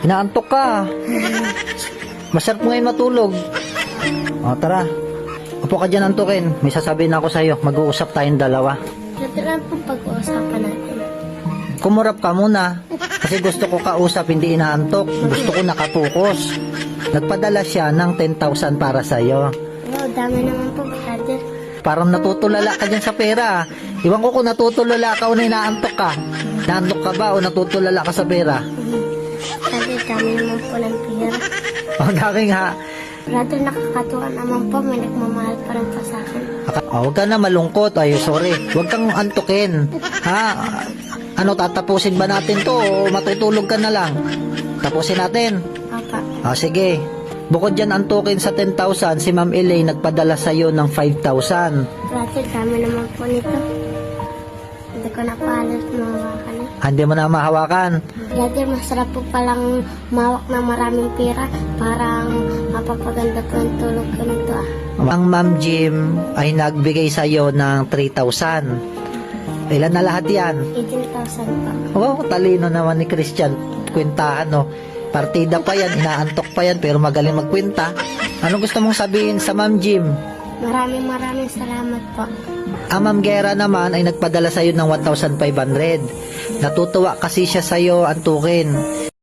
Inaantok ka. Masarap ngayon matulog. O, tara. Upo ka dyan, antukin. May sasabihin ako sa'yo. Mag-uusap tayong dalawa. Ito lang po pag-uusapan natin. Kumurap ka muna. Kasi gusto ko kausap, hindi inaantok. Gusto ko nakapokus. Nagpadala siya ng 10,000 para sa'yo. Wow, dami naman po, brother. Parang natutulala ka dyan sa pera. Iwan ko kung natutulala ka o na inaantok ka. Naantok ka ba o natutulala ka sa pera? Brother, dami naman po ng pera. O, gawin ha. Brother, nakakatuwa naman po. May nagmamahal pa rin po sa akin. Huwag ka na malungkot. Ay, sorry. Huwag kang antukin. Ha? Ano, tatapusin ba natin to o matutulog ka na lang? Tapusin natin. Papa. Sige. Bukod dyan antukin sa 10,000, si Ma'am Elaine nagpadala sa'yo ng 5,000. Brother, dami naman po nito. Hindi ko na paalat mahawakan. Hindi mo na mahawakan. Brother, masarap po palang mawak ng maraming pera. Parang mapapaganda po ang tulog ko nito ah. Ang Ma'am Jim ay nagbigay sa'yo ng 3,000. Ilan na lahat yan? 18,000 po. Oh, talino naman ni Christian. Kwentahan, no? Partida pa yan, inaantok pa yan, pero magaling magkwenta. Anong gusto mong sabihin sa Ma'am Jim? Maraming salamat po. Ang Ma'am Gera naman ay nagpadala sa'yo ng 1,500. Natutuwa kasi siya sa'yo, antukin.